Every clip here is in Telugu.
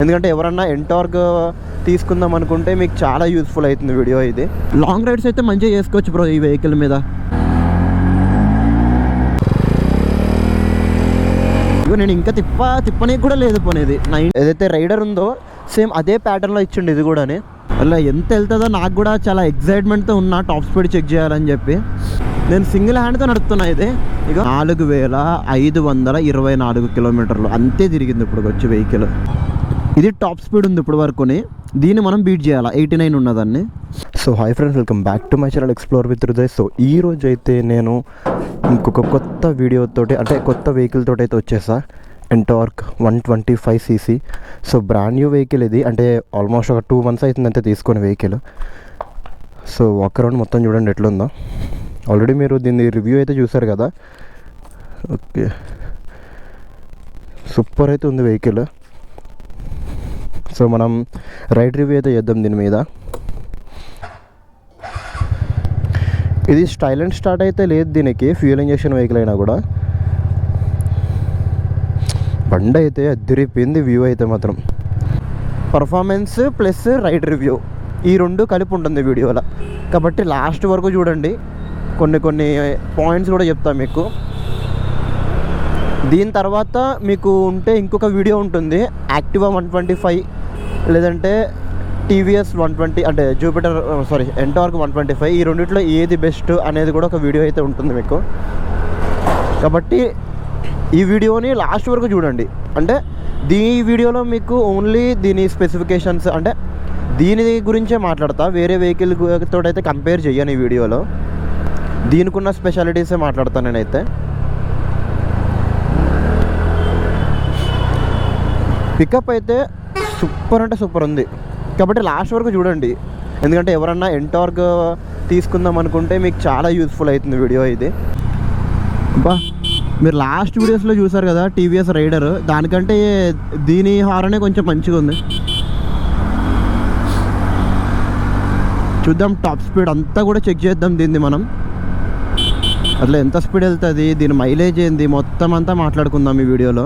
ఎందుకంటే ఎవరన్నా ఎంటార్క్ తీసుకుందాం అనుకుంటే మీకు చాలా యూస్ఫుల్ అవుతుంది వీడియో ఇది. లాంగ్ రైడ్స్ అయితే మంచిగా చేసుకోవచ్చు బ్రో ఈ వెహికల్ మీద. నేను ఇంకా తిప్పనీకి కూడా లేదు పోనేది. ఏదైతే రైడర్ ఉందో సేమ్ అదే ప్యాటర్న్లో ఇచ్చిండు ఇది కూడా. అలా ఎంత వెళ్తుందో నాకు కూడా చాలా ఎక్సైట్మెంట్తో ఉన్నా టాప్ స్పీడ్ చెక్ చేయాలని చెప్పి. నేను సింగిల్ హ్యాండ్తో నడుపుతున్నా. ఇది ఇక 4524 కిలోమీటర్లు అంతే తిరిగింది ఇప్పుడు వచ్చి వెహికల్. ఇది టాప్ స్పీడ్ ఉంది ఇప్పుడు వరకుని. దీన్ని మనం బీట్ చేయాలి, 89 ఉన్నదాన్ని. So hi friends, welcome back to my channel explore with Hriday. So ఈ రోజు అయితే నేను ఇంకొక కొత్త వీడియోతోటి అంటే కొత్త వెహికల్ తోటి అయితే వచ్చేసా. NTorq 125cc. So brand new vehicle ఇది. అంటే ఆల్మోస్ట్ ఒక 2 months అవుతుంది అంతే తీసుకునే వెహికల్. సో వాక్ అరౌండ్ మొత్తం చూడండి ఎట్లుందో. ఆల్రెడీ మీరు దీన్ని రివ్యూ అయితే చూసారు కదా. ఓకే, సూపర్ అయితే ఉంది వెహికల్. సో మనం రైడ్ రివ్యూ అయితే చేద్దాం దీని మీద. ఇది స్టైల్ అండ్ స్టార్ట్ అయితే లేదు దీనికి, ఫ్యూయల్ ఇంజెక్షన్ వెహికల్ అయినా కూడా. బండి అయితే అదిరిపోయింది. వ్యూ అయితే మాత్రం పర్ఫార్మెన్స్ ప్లస్ రైడ్ రివ్యూ ఈ రెండు కలిపి ఉంటుంది వీడియోలో, కాబట్టి లాస్ట్ వరకు చూడండి. కొన్ని పాయింట్స్ కూడా చెప్తాను మీకు. దీని తర్వాత మీకు ఉంటే ఇంకొక వీడియో ఉంటుంది, యాక్టివా 125 లేదంటే టీవీఎస్ 120 అంటే జూపిటర్ ఎంటార్క్ 125. ఈ రెండిట్లో ఏది బెస్ట్ అనేది కూడా ఒక వీడియో అయితే ఉంటుంది మీకు. కాబట్టి ఈ వీడియోని లాస్ట్ వరకు చూడండి. అంటే ఈ వీడియోలో మీకు ఓన్లీ దీని స్పెసిఫికేషన్స్ అంటే దీని గురించే మాట్లాడతా, వేరే వెహికల్ తోటి అయితే కంపేర్ చేయను ఈ వీడియోలో. దీనికి ఉన్న స్పెషాలిటీసే మాట్లాడతాను నేనైతే. పికప్ అయితే సూపర్ అంటే సూపర్ ఉంది, కాబట్టి లాస్ట్ వరకు చూడండి. ఎందుకంటే ఎవరన్నా ఎంటార్క్ తీసుకుందాం అనుకుంటే మీకు చాలా యూస్ఫుల్ అవుతుంది వీడియో ఇది. బా మీరు లాస్ట్ వీడియోస్లో చూసారు కదా టీవీఎస్ రైడర్, దానికంటే దీని హారనే కొంచెం మంచిగా ఉంది. చూద్దాం టాప్ స్పీడ్ అంతా కూడా చెక్ చేద్దాం దీన్ని మనం. అట్లా ఎంత స్పీడ్ వెళ్తుంది, దీని మైలేజ్ ఏంది, మొత్తం అంతా మాట్లాడుకుందాం ఈ వీడియోలో.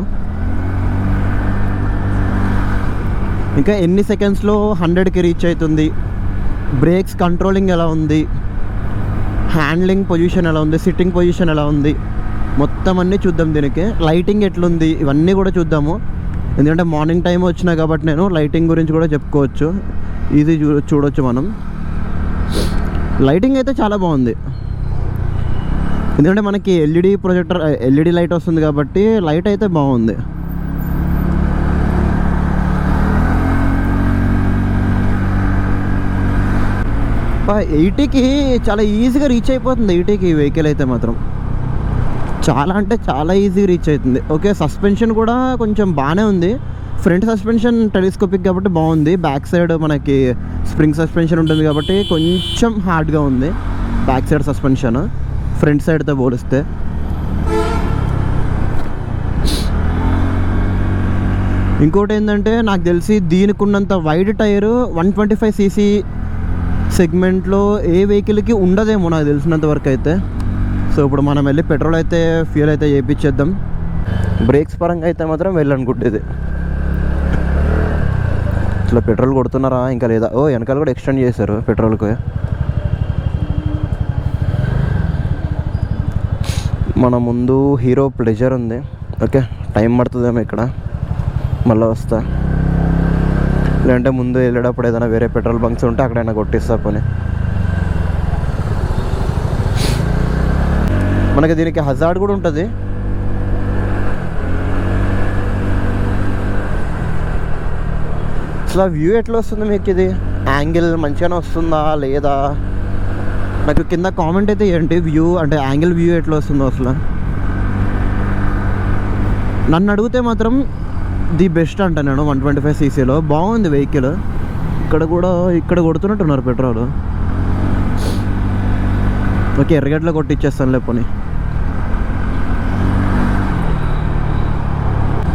ఇంకా ఎన్ని సెకండ్స్లో 100కి రీచ్ అవుతుంది, బ్రేక్స్ కంట్రోలింగ్ ఎలా ఉంది, హ్యాండ్లింగ్ పొజిషన్ ఎలా ఉంది, సిట్టింగ్ పొజిషన్ ఎలా ఉంది, మొత్తం అన్నీ చూద్దాం. దీనికి లైటింగ్ ఎట్లుంది ఇవన్నీ కూడా చూద్దాము. ఎందుకంటే మార్నింగ్ టైం వచ్చినా కాబట్టి నేను లైటింగ్ గురించి కూడా చెప్పుకోవచ్చు. ఇది చూడొచ్చు మనం. లైటింగ్ అయితే చాలా బాగుంది, ఎందుకంటే మనకి ఎల్ఈడి లైట్ వస్తుంది కాబట్టి లైట్ అయితే బాగుంది. ఎయిటీకి చాలా ఈజీగా రీచ్ అయిపోతుంది. 80కి ఈ వెహికల్ అయితే మాత్రం చాలా అంటే చాలా ఈజీగా రీచ్ అవుతుంది. ఓకే, సస్పెన్షన్ కూడా కొంచెం బాగానే ఉంది. ఫ్రంట్ సస్పెన్షన్ టెలిస్కోపిక్ కాబట్టి బాగుంది. బ్యాక్ సైడ్ మనకి స్ప్రింగ్ సస్పెన్షన్ ఉంటుంది కాబట్టి కొంచెం హార్డ్గా ఉంది బ్యాక్ సైడ్ సస్పెన్షన్ ఫ్రంట్ సైడ్తో పోలిస్తే. ఇంకోటి ఏంటంటే నాకు తెలిసి దీనికి ఉన్నంత వైడ్ టైరు 125cc సెగ్మెంట్లో ఏ వెహికల్కి ఉండదేమో నాకు తెలిసినంత వరకు అయితే. సో ఇప్పుడు మనం వెళ్ళి పెట్రోల్ అయితే ఫ్యూయల్ అయితే చేయించేద్దాం. బ్రేక్స్ పరంగా అయితే మాత్రం వెళ్ళనుకుంటేది. ఇట్లా పెట్రోల్ కొడుతున్నారా ఇంకా లేదా? ఓ వెనకాల కూడా ఎక్స్టెండ్ చేశారు పెట్రోల్కి. మన ముందు హీరో ప్లెజర్ ఉంది. ఓకే, టైం పడుతుందేమో ఇక్కడ, మళ్ళీ వస్తా. లేదంటే ముందు వెళ్ళేటప్పుడు ఏదైనా వేరే పెట్రోల్ బంక్స్ ఉంటే అక్కడైనా కొట్టిస్తా పోనీ. మనకి దీనికి హజార్డ్ కూడా ఉంటుంది. అసలు వ్యూ ఎట్లా వస్తుంది మీకు? ఇది యాంగిల్ మంచిగానే వస్తుందా లేదా నాకు కింద కామెంట్ అయితే ఏంటి వ్యూ అంటే యాంగిల్ వ్యూ ఎట్లా వస్తుందో అసలు. నన్ను అడిగితే మాత్రం ది బెస్ట్ అంట నేను 125cc బాగుంది వెహికల్. ఇక్కడ కొడుతున్నట్టున్నారు పెట్రోల్. ఓకే, ఎర్రగడ్డలో కొట్టిచ్చేస్తాను లేకపోని.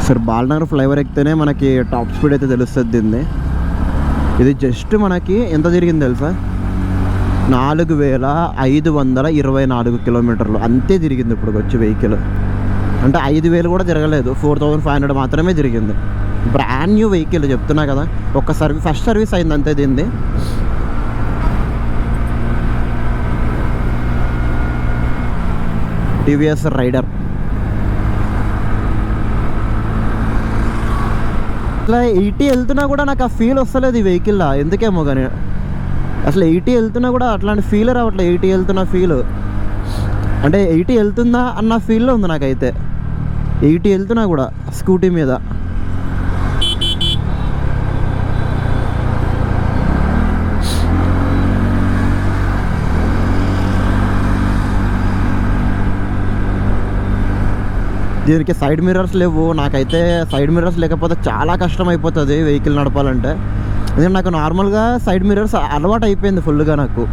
సరే, బాలనగర్ ఫ్లైఓవర్ ఎక్కితేనే మనకి టాప్ స్పీడ్ అయితే తెలుస్తుంది దీన్ని. ఇది జస్ట్ మనకి ఎంత తిరిగింది తెలుసా? 4524 కిలోమీటర్లు అంతే తిరిగింది ఇప్పుడు వచ్చి వెహికల్. అంటే 5000 కూడా తిరగలేదు, 4500 మాత్రమే తిరిగింది. బ్రాండ్ న్యూ వెహికల్ చెప్తున్నా కదా, ఒక ఫస్ట్ సర్వీస్ అయింది అంతే దీన్ని. TVS Raider. ఇట్లా 80 వెళ్తున్నా కూడా నాకు ఆ ఫీల్ వస్తలేదు ఈ వెహికల్లో, ఎందుకేమో కానీ. అసలు 80 వెళ్తున్నా కూడా అట్లాంటి ఫీల్ రావట్లేదు. 80 వెళ్తున్న ఫీల్ అంటే 80 వెళ్తుందా అన్న ఫీల్లో ఉంది నాకైతే. 80 వెళ్తున్నా కూడా స్కూటీ మీద. దీనికి సైడ్ మిర్రర్స్ లేవు. నాకైతే సైడ్ మిర్రర్స్ లేకపోతే చాలా కష్టం అయిపోతుంది వెహికల్ నడపాలంటే. ఎందుకంటే నాకు నార్మల్గా సైడ్ మిర్రర్స్ అలవాటు అయిపోయింది ఫుల్గా నాకు.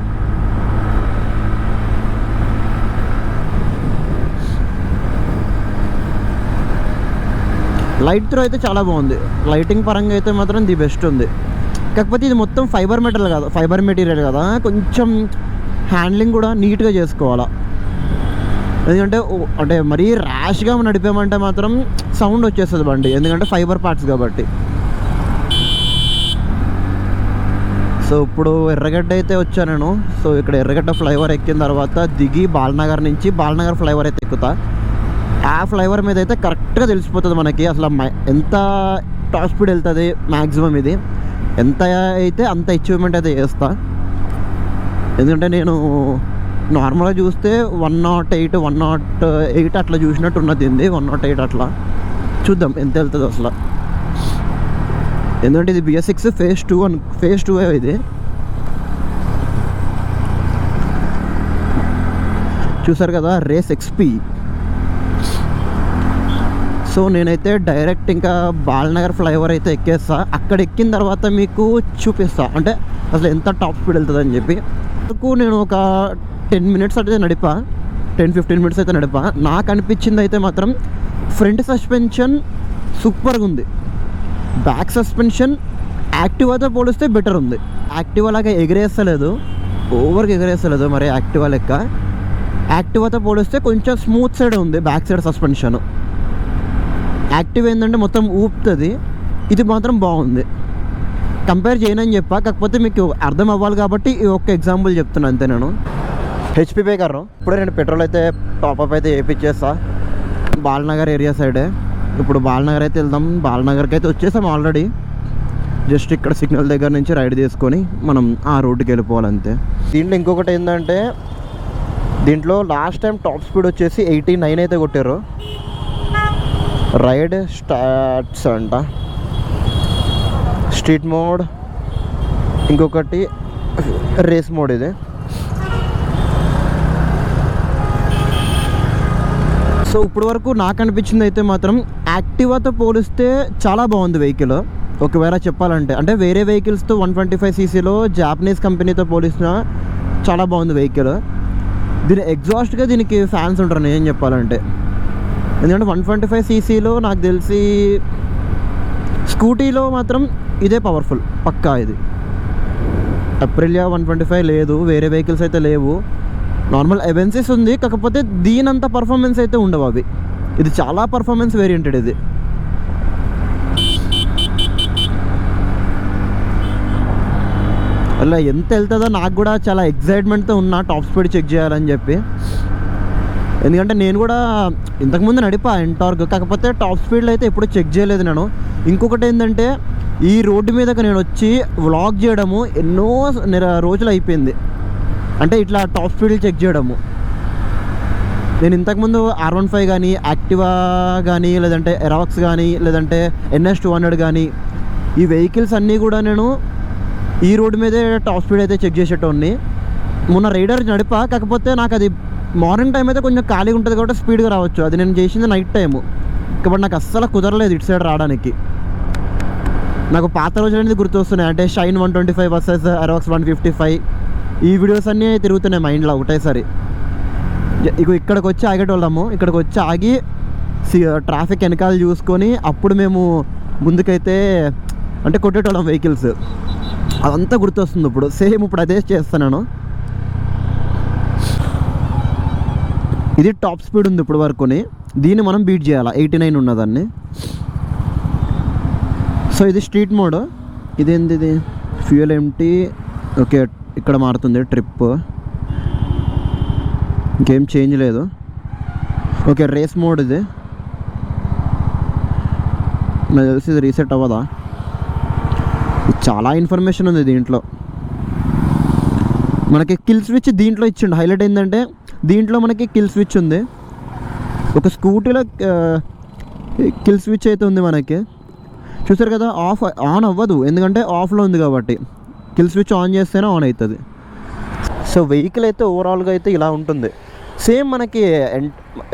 లైట్ త్రో అయితే చాలా బాగుంది. లైటింగ్ పరంగా అయితే మాత్రం ది బెస్ట్ ఉంది. కాకపోతే ఇది మొత్తం ఫైబర్ మెటీరియల్ కదా, కొంచెం హ్యాండ్లింగ్ కూడా నీట్గా చేసుకోవాలా. ఎందుకంటే అంటే మరీ ర్యాష్గా నడిపామంటే మాత్రం సౌండ్ వచ్చేస్తుంది బండి, ఎందుకంటే ఫైబర్ పార్ట్స్ కాబట్టి. సో ఇప్పుడు ఎర్రగడ్డ అయితే వచ్చాను నేను. సో ఇక్కడ ఎర్రగడ్డ ఫ్లైఓవర్ ఎక్కిన తర్వాత దిగి బాలనగర్ నుంచి బాలనగర్ ఫ్లైఓవర్ అయితే ఎక్కుతా. ఆ ఫ్లైఓవర్ మీద అయితే కరెక్ట్గా తెలిసిపోతుంది మనకి అసలు ఎంత టాప్ స్పీడ్ వెళ్తుంది మ్యాక్సిమం. ఇది ఎంత అయితే అంత అచీవ్మెంట్ అయితే చేస్తా. ఎందుకంటే నేను నార్మల్గా చూస్తే 108, 108 అట్లా చూసినట్టు ఉన్నది. 108 అట్లా చూద్దాం ఎంత వెళ్తుంది అసలు. ఎందుకంటే ఇది BS6 ఫేజ్ 2 ఇది. చూసారు కదా రేస్ XP. సో నేనైతే డైరెక్ట్ ఇంకా బాలనగర్ ఫ్లైఓవర్ అయితే ఎక్కేస్తా. అక్కడ ఎక్కిన తర్వాత మీకు చూపిస్తా అంటే అసలు ఎంత టాప్ స్పీడ్ వెళ్తుంది అని చెప్పి. నేను ఒక 10 మినిట్స్ అయితే నడిపా, 10-15 మినిట్స్ అయితే నడిపా. నాకు అనిపించింది అయితే మాత్రం ఫ్రంట్ సస్పెన్షన్ సూపర్గా ఉంది. బ్యాక్ సస్పెన్షన్ యాక్టివాతో పోలిస్తే బెటర్ ఉంది. యాక్టివా లాగా ఎగిరేస్తలేదు, ఓవర్గా ఎగిరేస్తలేదు మరి యాక్టివా లెక్క. యాక్టివాతో పోలిస్తే కొంచెం స్మూత్ సైడ్ ఉంది బ్యాక్ సైడ్ సస్పెన్షన్. యాక్టివ్ ఏంటంటే మొత్తం ఊపుతుంది, ఇది మాత్రం బాగుంది. కంపేర్ చేయనని చెప్పా, కాకపోతే మీకు అర్థం అవ్వాలి కాబట్టి ఈ ఒక్క ఎగ్జాంపుల్ చెప్తున్నాను అంతే. నేను HP పే కర్రు ఇప్పుడే నేను పెట్రోల్ అయితే టాప్అప్ అయితే వేయించేస్తా బాలనగర్ ఏరియా సైడే. ఇప్పుడు బాలనగర్ అయితే వెళ్దాం. బాలనగర్కి అయితే వచ్చేసాం ఆల్రెడీ. జస్ట్ ఇక్కడ సిగ్నల్ దగ్గర నుంచి రైడ్ తీసుకొని మనం ఆ రోడ్డుకి వెళ్ళిపోవాలంతే. దీంట్లో ఇంకొకటి ఏంటంటే దీంట్లో లాస్ట్ టైం టాప్ స్పీడ్ వచ్చేసి 89 అయితే కొట్టారు. రైడ్ స్టార్ట్స్ అంట, స్ట్రీట్ మోడ్, ఇంకొకటి రేస్ మోడ్. ఇది సో ఇప్పుడు వరకు నాకు అనిపించింది అయితే మాత్రం యాక్టివాతో పోలిస్తే చాలా బాగుంది వెహికల్. ఒకవేళ చెప్పాలంటే అంటే వేరే వెహికల్స్తో 125cc జాపనీస్ కంపెనీతో పోలిసిన చాలా బాగుంది వెహికల్. దీని ఎగ్జాస్ట్గా దీనికి ఫ్యాన్స్ ఉంటారు నేను ఏం చెప్పాలంటే. ఎందుకంటే 125cc నాకు తెలిసి స్కూటీలో మాత్రం ఇదే పవర్ఫుల్ పక్కా. ఇది అప్రిలియా 125 లేదు, వేరే వెహికల్స్ అయితే లేవు. నార్మల్ ఎవెన్సీస్ ఉంది, కాకపోతే దీనంత పర్ఫార్మెన్స్ అయితే ఉండవు అవి. ఇది చాలా పర్ఫార్మెన్స్ వేరియంటెడ్. ఇది అలా ఎంత వెళ్తుందో నాకు కూడా చాలా ఎగ్జైట్మెంట్తో ఉన్నా టాప్ స్పీడ్ చెక్ చేయాలని చెప్పి. ఎందుకంటే నేను కూడా ఇంతకుముందు నడిపా ఎంటార్క్, కాకపోతే టాప్ స్పీడ్లో అయితే ఎప్పుడు చెక్ చేయలేదు నేను. ఇంకొకటి ఏంటంటే ఈ రోడ్డు మీదకి నేను వచ్చి వ్లాగ్ చేయడము ఎన్నో రోజులు అయిపోయింది. అంటే ఇట్లా టాప్ స్పీడ్లు చెక్ చేయడము. నేను ఇంతకుముందు R15 కానీ, యాక్టివా కానీ, లేదంటే ఎరాక్స్ కానీ, లేదంటే NS200 కానీ, ఈ వెహికల్స్ అన్నీ కూడా నేను ఈ రోడ్డు మీదే టాప్ స్పీడ్ అయితే చెక్ చేసేటోడిని. మొన్న రైడర్ నడిపా, కాకపోతే నాకు అది మార్నింగ్ టైం అయితే కొంచెం ఖాళీగా ఉంటుంది కాబట్టి స్పీడ్గా రావచ్చు. అది నేను చేసింది నైట్ టైము, కాబట్టి నాకు అస్సలు కుదరలేదు ఇటు సైడ్ రావడానికి. నాకు పాత రోజులు అనేది గుర్తొస్తున్నాయి. అంటే షైన్ 125 వర్సెస్ ఎరాక్స్ 155 ఈ వీడియోస్ అన్నీ తిరుగుతున్నాయి మైండ్లో ఒకటేసారి. ఇక ఇక్కడికి వచ్చి ఆగేటోళ్ళము. ఇక్కడికి వచ్చి ఆగి ట్రాఫిక్ వెనకాల చూసుకొని అప్పుడు మేము ముందుకైతే అంటే కొట్టేటోళ్ళం వెహికల్స్. అదంతా గుర్తొస్తుంది ఇప్పుడు. సేమ్ ఇప్పుడు అదే చేస్తున్నాను. ఇది టాప్ స్పీడ్ ఉంది ఇప్పుడు వరకుని. దీన్ని మనం బీట్ చేయాలి. 89 ఉన్నదాన్ని. సో ఇది స్ట్రీట్ మోడ్. ఇదేంది ఇది? Fuel empty. ఓకే, ఇక్కడ మారుతుంది ట్రిప్, ఇంకేం చేంజ్ లేదు. ఓకే, రేస్ మోడ్ ఇది. నాకు తెలిసి ఇది రీసెట్ అవ్వదా? చాలా ఇన్ఫర్మేషన్ ఉంది దీంట్లో. మనకి కిల్ స్విచ్ దీంట్లో ఇచ్చిండు. హైలైట్ ఏంటంటే దీంట్లో మనకి కిల్ స్విచ్ ఉంది. ఒక స్కూటీలో కిల్ స్విచ్ అయితే ఉంది మనకి. చూసారు కదా, ఆన్ అవ్వదు ఎందుకంటే ఆఫ్లో ఉంది కాబట్టి. కిల్ స్విచ్ ఆన్ చేస్తేనే ఆన్ అవుతుంది. సో వెహికల్ అయితే ఓవరాల్గా అయితే ఇలా ఉంటుంది. సేమ్ మనకి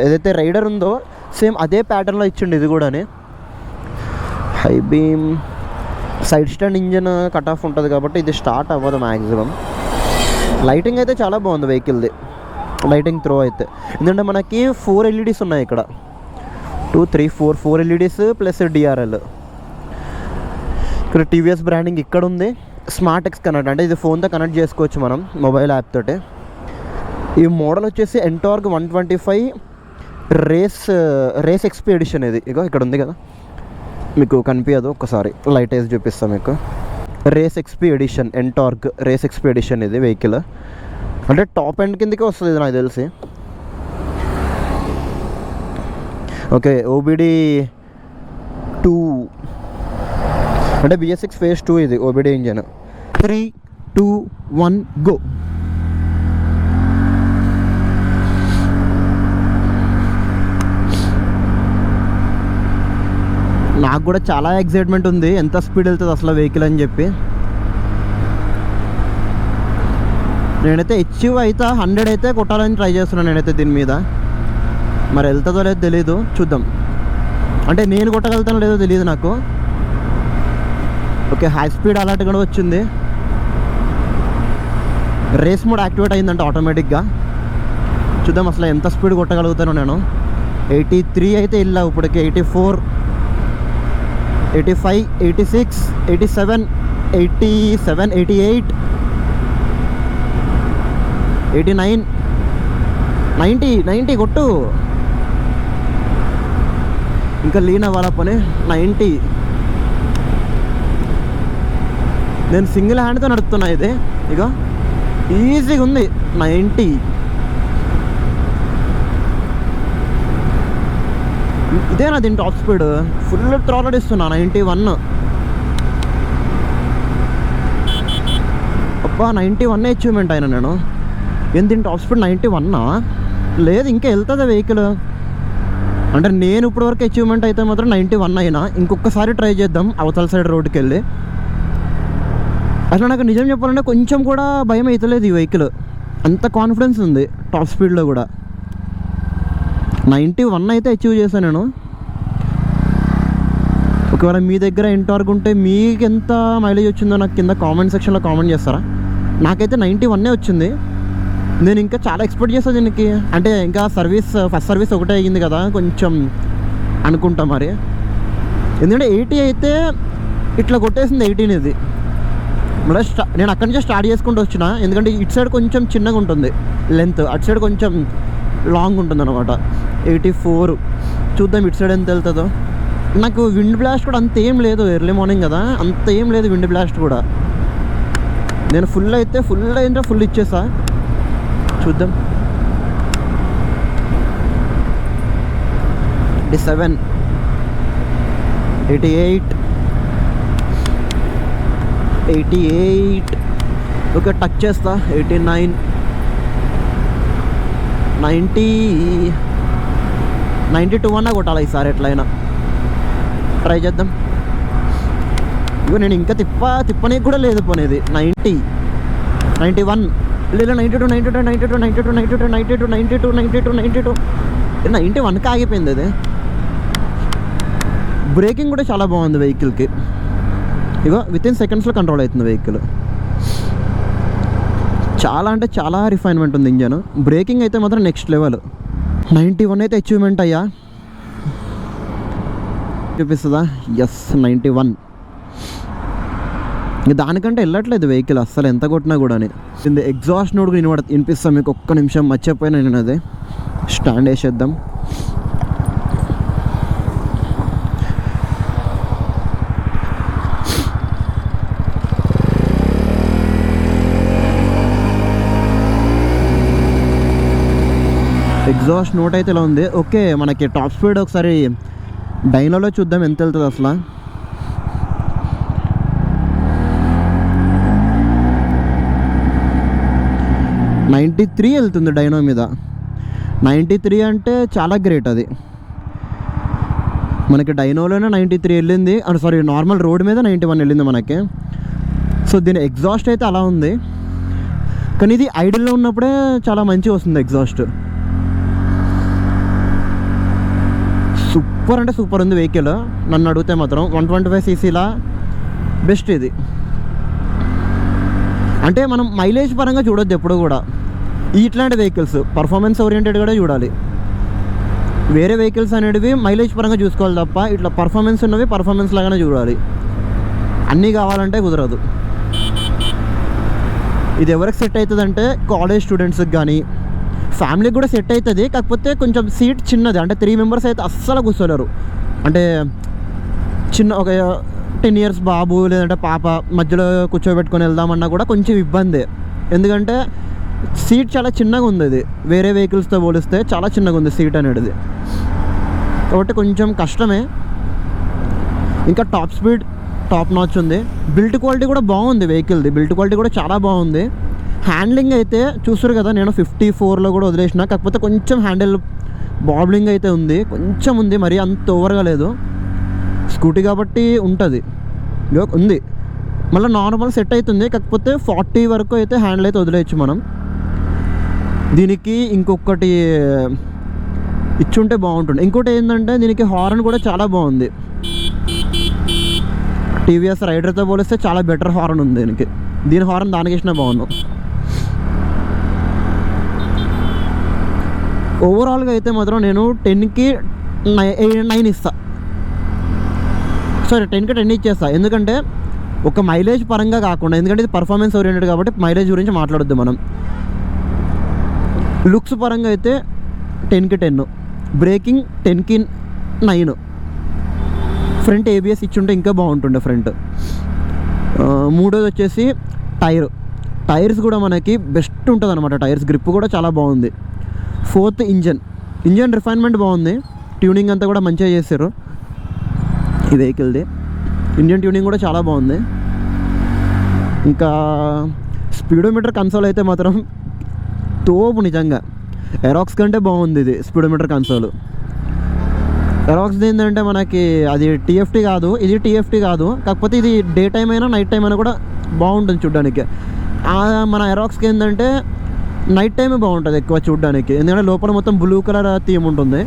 ఏదైతే రైడర్ ఉందో సేమ్ అదే ప్యాటర్న్లో ఇచ్చిండు ఇది కూడా. High beam, side stand engine cut off ఉంటుంది కాబట్టి ఇది స్టార్ట్ అవ్వదు మ్యాక్సిమం. లైటింగ్ అయితే చాలా బాగుంది వెహికల్ది. లైటింగ్ త్రో అయితే ఎందుకంటే మనకి 4 LEDs ఉన్నాయి ఇక్కడ. 2, 3, 4 LEDs ప్లస్ DRL. ఇక్కడ TVS బ్రాండింగ్ ఇక్కడ ఉంది. స్మార్ట్ ఎక్స్ కనెక్ట్ అంటే ఇది ఫోన్తో కనెక్ట్ చేసుకోవచ్చు మనం మొబైల్ యాప్ తోటి. ఈ మోడల్ వచ్చేసి ఎంటార్క్ 125 రేస్ XP ఎడిషన్. ఇది ఇగో ఇక్కడ ఉంది కదా, మీకు కనిపించదు, ఒక్కసారి లైట్ వేసి చూపిస్తాం మీకు. Race XP edition, Ntorq race XP edition ఇది వెహికల్. అంటే టాప్ ఎండ్ కిందకే వస్తుంది ఇది నాకు తెలిసి. ఓకే, OBD 2 అంటే BS6 phase 2 ఇది OBD ఇంజన్. 3, 2, 1 గో. నాకు కూడా చాలా ఎక్సైట్మెంట్ ఉంది ఎంత స్పీడ్ వెళ్తుంది అసలు వెహికల్ అని చెప్పి. నేనైతే అచీవ్ అయితే 100 అయితే కొట్టాలని ట్రై చేస్తున్నాను నేనైతే దీని మీద. మరి వెళ్తుందో లేదో తెలీదు, చూద్దాం. అంటే నేను కొట్టగలుగుతానో లేదో తెలియదు నాకు. ఓకే, హై స్పీడ్ అలర్ట్ కూడా వచ్చింది. రేస్ మోడ్ యాక్టివేట్ అయిందంటే ఆటోమేటిక్గా. చూద్దాం అసలు ఎంత స్పీడ్ కొట్టగలుగుతాను నేను. 83 అయితే వెళ్ళావు ఇప్పటికి. 84, 85, 86, 87, 88, 89, 90 కొట్టు. ఇంకా లీన్ అవ్వాల పని. 90. నేను సింగిల్ హ్యాండ్తో నడుపుతున్నా ఇది. ఇక ఈజీగా ఉంది. 90. ఇదేనా దీని టాప్ స్పీడ్? ఫుల్ థ్రాట్ల్ ఇస్తున్నా. 91. అబ్బా, 91 అచీవ్మెంట్ అయినా నేను. ఏం దీని టాప్ స్పీడ్ 91? లేదు, ఇంకా వెళ్తుంది వెహికల్. అంటే నేను ఇప్పటివరకు అచీవ్మెంట్ అయితే మాత్రం 91 అయినా. ఇంకొకసారి ట్రై చేద్దాం అవతల సైడ్ రోడ్డుకి వెళ్ళి. అసలు నాకు నిజం చెప్పాలంటే కొంచెం కూడా భయం అవుతలేదు ఈ వెహికల్. అంత కాన్ఫిడెన్స్ ఉంది టాప్ స్పీడ్లో కూడా. 91 అయితే అచీవ్ చేశాను నేను. ఒకవేళ మీ దగ్గర ఎంటార్క్ ఉంటే మీకు ఎంత మైలేజ్ వచ్చిందో నాకు కింద కామెంట్ సెక్షన్లో కామెంట్ చేస్తారా? నాకైతే 91 వచ్చింది. నేను ఇంకా చాలా ఎక్స్పెక్ట్ చేస్తాను దీనికి. అంటే ఇంకా ఫస్ట్ సర్వీస్ ఒకటే అయ్యింది కదా కొంచెం అనుకుంటా మరి. ఎందుకంటే 80 అయితే ఇట్లా కొట్టేసింది 18 ఇది. మళ్ళీ నేను అక్కడి నుంచే స్టార్ట్ చేసుకుంటూ వచ్చిన. ఎందుకంటే ఇటు సైడ్ కొంచెం చిన్నగా ఉంటుంది లెంత్, అటు సైడ్ కొంచెం లాంగ్ ఉంటుంది అనమాట. 84. చూద్దాం ఇటు సైడ్ ఎంత వెళ్తుందో. నాకు విండ్ బ్లాస్ట్ కూడా అంత ఏం లేదు, ఎర్లీ మార్నింగ్ కదా, అంత ఏం లేదు విండ్ బ్లాస్ట్ కూడా. నేను ఫుల్ అయితే ఫుల్ ఇచ్చేసా. చూద్దాం. 87, 88, 88. ఓకే, టచ్ చేస్తా. 89, 90, 92 అన్నా కొట్టాలి ఈసారి ఎట్లయినా. ట్రై చేద్దాం. ఇగో నేను ఇంకా తిప్పనీకి కూడా లేదు పోనేది. 90, 91 లేదా 92, 91కి ఆగిపోయింది అది. బ్రేకింగ్ కూడా చాలా బాగుంది వెహికల్కి. ఇగో వితిన్ సెకండ్స్లో కంట్రోల్ అవుతుంది వెహికల్. చాలా అంటే చాలా రిఫైన్మెంట్ ఉంది ఇంజన్. బ్రేకింగ్ అయితే మాత్రం నెక్స్ట్ లెవెల్. 91 అయితే అచీవ్మెంట్ అయ్యా చూపిస్తుందా? ఎస్, 91. దానికంటే వెళ్ళట్లేదు వెహికల్ అస్సలు ఎంత కొట్టినా కూడా. ఎగ్జాస్ట్ నోడ్ కూడా వినిపిస్తాను మీకు. ఒక్క నిమిషం మర్చిపోయినా నేను. అదే స్టాండ్ వేసేద్దాం. ఎగ్జాస్ట్ నోట్ అయితే ఇలా ఉంది. ఓకే, మనకి టాప్ స్పీడ్ ఒకసారి డైనోలో చూద్దాం ఎంత వెళ్తుంది అసలు. 93 వెళ్తుంది డైనో మీద. 93 అంటే చాలా గ్రేట్. అది మనకి డైనోలోనే 93 వెళ్ళింది, సారీ నార్మల్ రోడ్ మీద 91 వెళ్ళింది మనకి. సో దీని ఎగ్జాస్ట్ అయితే అలా ఉంది, కానీ ఇది ఐడిల్లో ఉన్నప్పుడే చాలా మంచిగా వస్తుంది ఎగ్జాస్ట్. సూపర్ అంటే సూపర్ ఉంది వెహికల్. నన్ను అడిగితే మాత్రం 125cc బెస్ట్ ఇది. అంటే మనం మైలేజ్ పరంగా చూడొద్దు ఎప్పుడు కూడా. ఇట్లాంటి వెహికల్స్ పర్ఫార్మెన్స్ ఓరియంటెడ్ కూడా చూడాలి. వేరే వెహికల్స్ అనేటివి మైలేజ్ పరంగా చూసుకోవాలి తప్ప ఇట్లా పర్ఫార్మెన్స్ ఉన్నవి పర్ఫార్మెన్స్ లాగానే చూడాలి. అన్నీ కావాలంటే కుదరదు. ఇది ఎవరికి సెట్ అవుతుంది అంటే కాలేజ్ స్టూడెంట్స్కి కానీ ఫ్యామిలీకి కూడా సెట్ అవుతుంది. కాకపోతే కొంచెం సీట్ చిన్నది, అంటే 3 మెంబర్స్ అయితే అస్సలు కూర్చోలేరు. అంటే చిన్న ఒక 10 years బాబు లేదంటే పాప మధ్యలో కూర్చోబెట్టుకొని వెళ్దామన్నా కూడా కొంచెం ఇబ్బంది. ఎందుకంటే సీట్ చాలా చిన్నగా ఉంది. ఇది వేరే వెహికల్స్తో పోలిస్తే చాలా చిన్నగా ఉంది సీట్ అనేది, కాబట్టి కొంచెం కష్టమే. ఇంకా టాప్ స్పీడ్ టాప్ నాచ్ ఉంది. బిల్ట్ క్వాలిటీ కూడా బాగుంది వెహికల్ది. బిల్ట్ క్వాలిటీ కూడా చాలా బాగుంది. హ్యాండ్లింగ్ అయితే చూస్తారు కదా, నేను 54లో కూడా వదిలేసిన. కాకపోతే కొంచెం హ్యాండిల్ బాబ్లింగ్ అయితే ఉంది, కొంచెం ఉంది, మరి అంత ఓవర్గా లేదు. స్కూటీ కాబట్టి ఉంటుంది ఉంది. మళ్ళీ నార్మల్ సెట్ అవుతుంది. కాకపోతే 40 వరకు అయితే హ్యాండిల్ అయితే వదిలేయచ్చు మనం. దీనికి ఇంకొకటి ఇచ్చుంటే బాగుంటుంది. ఇంకోటి ఏంటంటే దీనికి హార్న్ కూడా చాలా బాగుంది. టీవీఎస్ రైడర్తో పోలిస్తే చాలా బెటర్ హార్న్ ఉంది దీనికి. దీని హార్న్ దానికి ఇచ్చినా బాగుంది. ఓవరాల్గా అయితే మాత్రం నేను 10కి 9 ఇస్తా. సరే 10కి 10 ఇచ్చేస్తా. ఎందుకంటే ఒక మైలేజ్ పరంగా కాకుండా, ఎందుకంటే ఇది పర్ఫార్మెన్స్ ఓరియంటెడ్ కాబట్టి మైలేజ్ గురించి మాట్లాడొద్దు మనం. లుక్స్ పరంగా అయితే 10కి 10, బ్రేకింగ్ 10కి 9, ఫ్రంట్ ABS ఇచ్చుంటే ఇంకా బాగుంటుండే ఫ్రంట్. మూడోది వచ్చేసి టైర్స్ కూడా మనకి బెస్ట్ ఉంటుంది అనమాట. టైర్స్ గ్రిప్ కూడా చాలా బాగుంది. 4th ఇంజన్ రిఫైన్మెంట్ బాగుంది. ట్యూనింగ్ అంతా కూడా మంచిగా చేశారు ఈ వెహికల్ది. ఇంజన్ ట్యూనింగ్ కూడా చాలా బాగుంది. ఇంకా స్పీడోమీటర్ కన్సోల్ అయితే మాత్రం తోపు నిజంగా. ఎరాక్స్ కంటే బాగుంది ఇది స్పీడోమీటర్ కన్సోల్. ఎరాక్స్ది ఏంటంటే మనకి అది TFT కాదు, ఇది TFT కాదు. కాకపోతే ఇది డే టైం అయినా నైట్ టైం అయినా కూడా బాగుంటుంది చూడడానికి. మన ఎరాక్స్కి ఏంటంటే నైట్ టైమే బాగుంటుంది ఎక్కువ చూడడానికి, ఎందుకంటే లోపల మొత్తం బ్లూ కలర్ థీమ్ ఉంటుంది.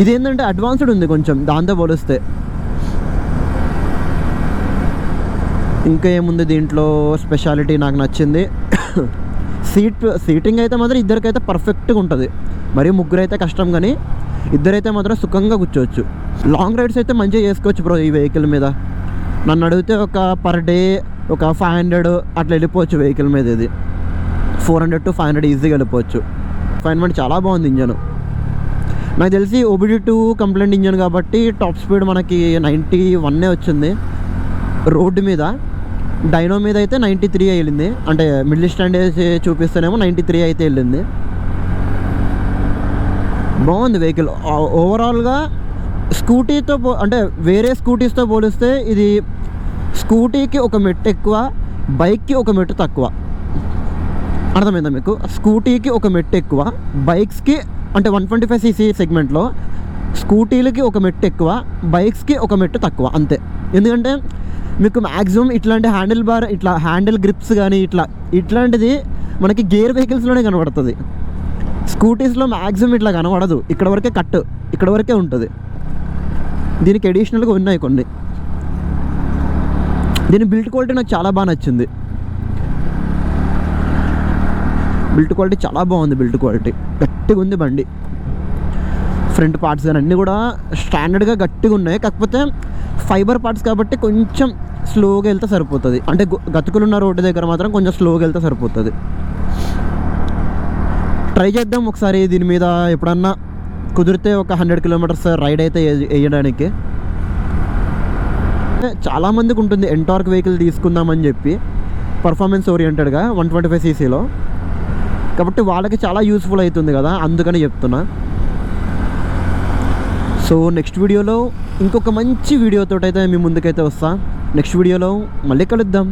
ఇది ఏంటంటే అడ్వాన్స్డ్ ఉంది కొంచెం దాంతో పోలిస్తే. ఇంకా ఏముంది దీంట్లో స్పెషాలిటీ నాకు నచ్చింది. సీటింగ్ అయితే మాత్రం ఇద్దరికైతే పర్ఫెక్ట్గా ఉంటుంది. మరి ముగ్గురు అయితే కష్టం, కానీ ఇద్దరైతే మాత్రం సుఖంగా కూర్చోవచ్చు. లాంగ్ రైడ్స్ అయితే మంచిగా చేసుకోవచ్చు బ్రో ఈ వెహికల్ మీద. నన్ను అడిగితే ఒక పర్ డే ఒక 500 అట్లా వెళ్ళిపోవచ్చు వెహికల్ మీద. ఇది 400 to 500 ఈజీగా వెళ్ళిపోవచ్చు. రిఫైన్మెంట్ చాలా బాగుంది ఇంజన్. నాకు తెలిసి OBD2 కంప్లైంట్ ఇంజన్ కాబట్టి టాప్ స్పీడ్ మనకి 91 వచ్చింది రోడ్డు మీద. డైనో మీద అయితే 93 వెళ్ళింది. అంటే మిడిల్ స్టాండ్ వేసి చూపిస్తేనేమో 93 అయితే వెళ్ళింది. బాగుంది వెహికల్ ఓవరాల్గా. స్కూటీతో అంటే వేరే స్కూటీస్తో పోలిస్తే ఇది స్కూటీకి ఒక మెట్టు ఎక్కువ, బైక్కి ఒక మెట్టు తక్కువ. అర్థమైందా మీకు? స్కూటీకి ఒక మెట్టు ఎక్కువ, బైక్స్కి అంటే 125cc సెగ్మెంట్లో స్కూటీలకి ఒక మెట్టు ఎక్కువ, బైక్స్కి ఒక మెట్టు తక్కువ అంతే. ఎందుకంటే మీకు మ్యాక్సిమం ఇట్లాంటి హ్యాండిల్ బార్, ఇట్లా హ్యాండిల్ గ్రిప్స్ కానీ ఇట్లాంటిది మనకి గేర్ వెహికల్స్లోనే కనబడుతుంది. స్కూటీస్లో మ్యాక్సిమం ఇట్లా కనబడదు. ఇక్కడ వరకే కట్, ఇక్కడ వరకే ఉంటుంది. దీనికి అడిషనల్గా ఉన్నాయి కొన్ని. దీని బిల్ట్ క్వాలిటీ నాకు చాలా బాగా నచ్చింది. బిల్ట్ క్వాలిటీ చాలా బాగుంది. బిల్ట్ క్వాలిటీ గట్టిగా ఉంది బండి. ఫ్రంట్ పార్ట్స్ కానీ అన్నీ కూడా స్టాండర్డ్గా గట్టిగా ఉన్నాయి. కాకపోతే ఫైబర్ పార్ట్స్ కాబట్టి కొంచెం స్లోగా వెళ్తే సరిపోతుంది. అంటే గతుకులున్న రోడ్డు దగ్గర మాత్రం కొంచెం స్లోగా వెళ్తే సరిపోతుంది. ట్రై చేద్దాం ఒకసారి దీని మీద. ఎప్పుడన్నా కుదిరితే ఒక 100 kilometers రైడ్ అయితే వేయడానికి. చాలామందికి ఉంటుంది ఎంటార్క్ వెహికల్ తీసుకుందామని చెప్పి, పర్ఫార్మెన్స్ ఓరియంటెడ్గా 125cc. కాబట్టి వాళ్ళకి చాలా యూస్ఫుల్ అవుతుంది కదా, అందుకని చెప్తున్నా. సో నెక్స్ట్ వీడియోలో ఇంకొక మంచి వీడియోతో అయితే మీ ముందుకైతే వస్తా. నెక్స్ట్ వీడియోలో మళ్ళీ కలుద్దాం.